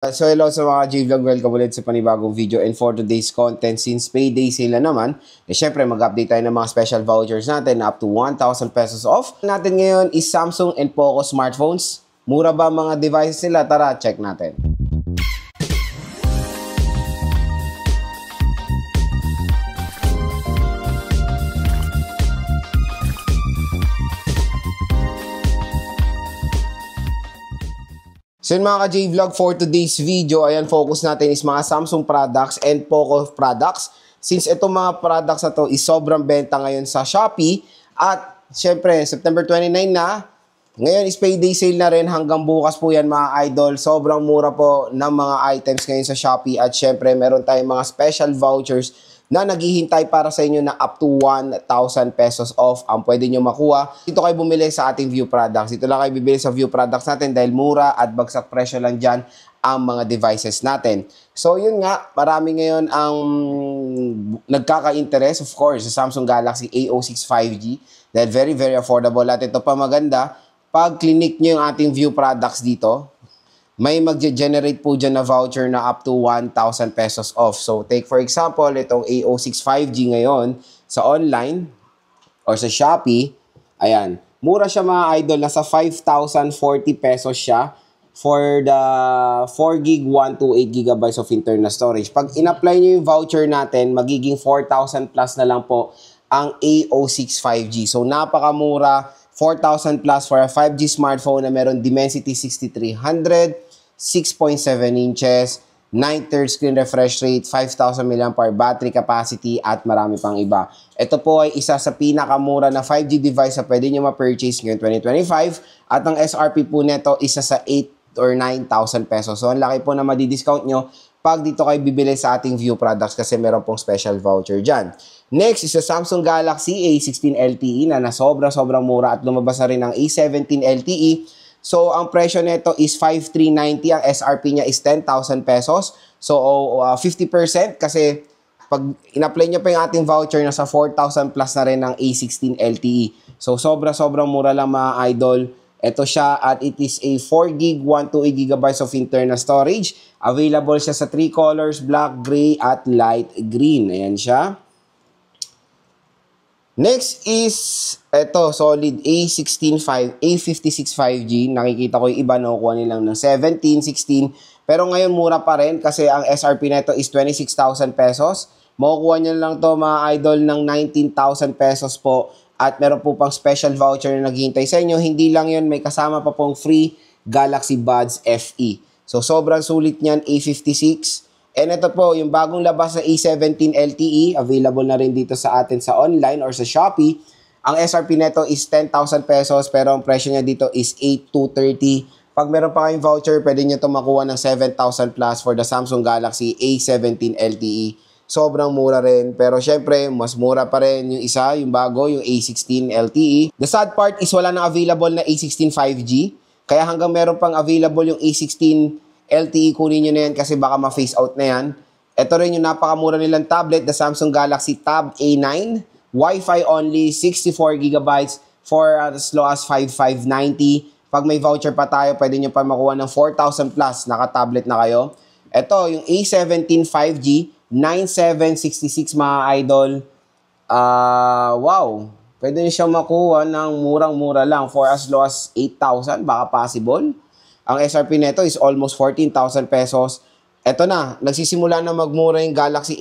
So hello sa mga J-Vlog, welcome ulit sa panibagong video. And for today's content, since payday sale na naman, syempre mag-update tayo ng mga special vouchers natin na up to 1,000 pesos off. Natin ngayon is Samsung and Poco smartphones. Mura ba mga devices nila? Tara, check natin. So yun mga ka-J-Vlog, for today's video, ayan, focus natin is mga Samsung products and Poco products. Since itong mga products na to is sobrang benta ngayon sa Shopee. At syempre, September 29 na, ngayon is payday sale na rin hanggang bukas po yan mga idol. Sobrang mura po ng mga items ngayon sa Shopee. At syempre, meron tayong mga special vouchers na naghihintay para sa inyo na up to 1,000 pesos off ang pwede nyo makuha. Dito kayo bumili sa ating View Products. Dito lang kayo bibili sa View Products natin dahil mura at bagsak presyo lang dyan ang mga devices natin. So yun nga, marami ngayon ang nagkaka-interest, of course, sa Samsung Galaxy A06 5G dahil very, very affordable. At ito pa maganda, pag clinic nyo yung ating View Products dito, may mag-generate po dyan na voucher na up to 1,000 pesos off. So, take for example, itong A06 5G ngayon sa online or sa Shopee. Ayan. Mura siya mga idol. Nasa 5,040 pesos siya for the 4GB, 128GB of internal storage. Pag in-apply nyo yung voucher natin, magiging 4,000 plus na lang po ang A06 5G. So, napakamura. 4,000 plus for a 5G smartphone na meron Dimensity 6300, 6.7 inches, 9/3 screen refresh rate, 5,000 mAh battery capacity, at marami pang iba. Ito po ay isa sa pinakamura na 5G device na pwede nyo ma-purchase ngayon 2025 at ang SRP po neto isa sa 8 or 9,000 pesos. So, ang laki po na madi-discount nyo pag dito kayo bibili sa ating View Products kasi meron pong special voucher dyan. Next is the Samsung Galaxy A16 LTE na sobrang mura at lumabas na rin ang A17 LTE. So, ang presyo nito is 5,390. Ang SRP niya is 10,000 pesos. So, 50% kasi pag in-apply nyo pa yung ating voucher, nasa 4,000 plus na rin ang A16 LTE. So, sobrang mura lang mga idol. Ito siya at it is a 4GB, 128GB of internal storage. Available siya sa 3 colors, black, gray, at light green. Ayan siya. Next is, ito, solid A56 5G. Nakikita ko yung iba, nakukuha nilang ng 17, 16. Pero ngayon, mura pa rin kasi ang SRP nito is 26,000 pesos. Makukuha nyo lang to mga idol ng 19,000 pesos po. At meron po pang special voucher na naghihintay sa inyo. Hindi lang yun, may kasama pa pong free Galaxy Buds FE. So, sobrang sulit niyan, A56. And ito po, yung bagong labas na A17 LTE, available na rin dito sa atin sa online or sa Shopee. Ang SRP neto is 10,000 pesos, pero ang presyo niya dito is 8,230. Pag meron pa kayong voucher, pwede nyo ito makuha ng 7,000 plus for the Samsung Galaxy A17 LTE. Sobrang mura rin, pero syempre, mas mura pa rin yung isa, yung bago, yung A16 LTE. The sad part is wala na available na A16 5G, kaya hanggang meron pang available yung A16 LTE, kunin nyo na yan kasi baka ma-phase out na yan. Ito rin yung napakamura nilang tablet, the Samsung Galaxy Tab A9. Wi-Fi only, 64GB for as low as 5,590. Pag may voucher pa tayo, pwede nyo pa makuha ng 4,000 plus, naka-tablet na kayo. Ito, yung A17 5G, 9,766 mga idol. Wow! Pwede nyo siyang makuha ng murang-mura lang for as low as 8,000, baka possible. Ang SRP neto is almost 14,000 pesos. Ito na, nagsisimula na magmura yung Galaxy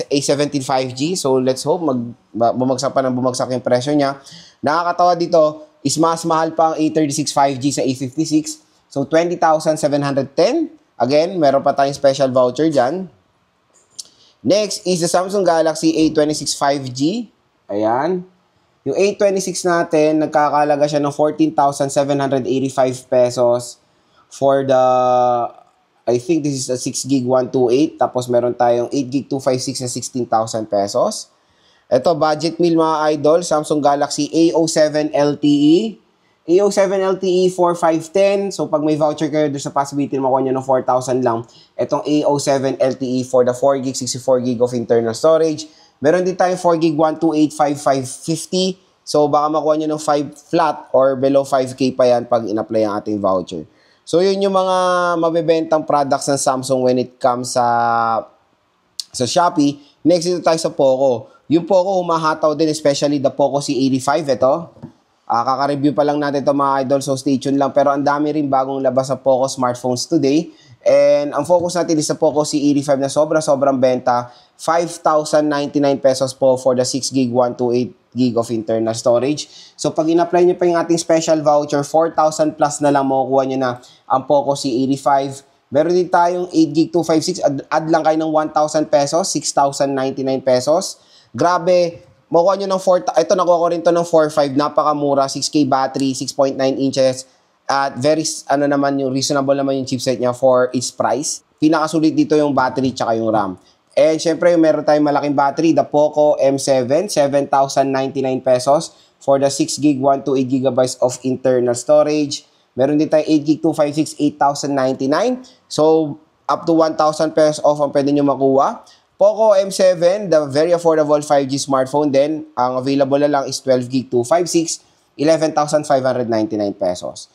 A17 5G. So, let's hope bumagsak pa ng bumagsak yung presyo niya. Nakakatawa dito is mas mahal pa ang A36 5G sa A56. So, 20,710. Again, meron pa tayong special voucher dyan. Next is the Samsung Galaxy A26 5G. Ayan. Yung A26 natin, nagkakalaga siya ng 14,785 pesos. For the, I think this is a 6GB 128. Tapos meron tayong 8GB 256 na 16,000 pesos. Ito, budget meal mga idol. Samsung Galaxy A07 LTE. A07 LTE 4510. So pag may voucher kayo, there's a possibility na makuha nyo ng 4,000 lang. Itong A07 LTE for the 4GB, 64GB of internal storage. Meron din tayong 4GB 128 5550. So baka makuha nyo ng 5 flat or below 5K pa yan pag in-apply ang ating voucher. So, yun yung mga mabebentang products ng Samsung when it comes sa Shopee. Next, dito tayo sa Poco. Yung Poco, humahataw din, especially the Poco C85. Ito. Kaka-review pa lang natin ito mga idol, so stay tuned lang. Pero ang dami rin bagong labas sa Poco smartphones today. And ang focus natin is sa Poco C85 na sobrang benta. 5,099 pesos po for the 6GB 128GB of internal storage. So pag in-apply nyo pa yung ating special voucher, 4,000 plus na lang makukuha nyo na ang Poco C85. Meron din tayong 8GB 256, add lang kayo ng 1,000 pesos, 6,099 pesos. Grabe, makuha nyo ng 4, ito nakuha ko rin to ng 4.5, napakamura, 6K battery, 6.9 inches, at very, naman yung reasonable naman yung chipset niya for its price. Pinakasulit dito yung battery tsaka yung RAM. And syempre, meron tayong malaking battery, the Poco M7, 7,099 pesos for the 6GB 128GB of internal storage. Meron din tayong 8GB 256, 8,099. So, up to 1,000 pesos off ang pwede nyo makuha. Poco M7, the very affordable 5G smartphone din. Ang available na lang is 12GB 256, 11,599 pesos.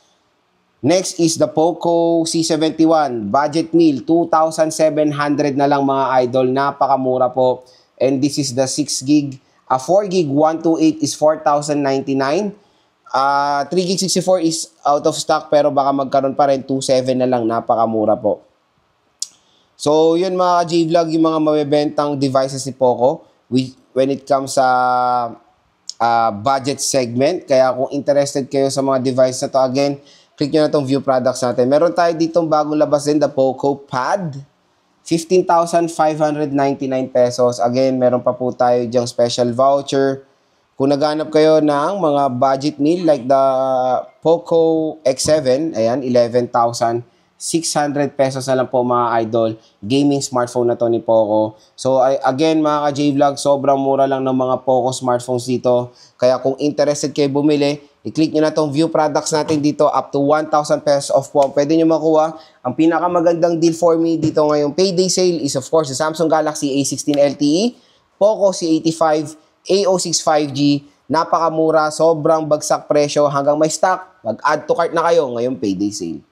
Next is the Poco C71, budget meal, 2,700 na lang mga idol. Napakamura po. And this is the 6GB. 4GB 128 is 4,099. 3GB 64 is out of stock pero baka magkaroon pa rin, 2,700 na lang, napakamura po. So yun mga ka-J-Vlog, yung mga mabibentang devices ni Poco when it comes sa budget segment. Kaya kung interested kayo sa mga devices na to, again, click nyo na itong view products natin. Meron tayo ditong bagong labas din, the Poco Pad, 15,599 pesos. Again, meron pa po tayo dyang special voucher. Kung naghanap kayo ng mga budget meal like the Poco X7, ayan, 11,600 pesos na lang po mga idol. Gaming smartphone na to ni Poco. So again mga ka-J-Vlog, sobrang mura lang ng mga Poco smartphones dito. Kaya kung interested kayo bumili, i-click nyo na tong view products natin dito, up to 1,000 pesos off po. Pwede nyo makuha. Ang pinakamagandang deal for me dito ngayong payday sale is of course the Samsung Galaxy A16 LTE, Poco C85, A06 5G, napakamura, sobrang bagsak presyo hanggang may stock. Mag-add to cart na kayo ngayong payday sale.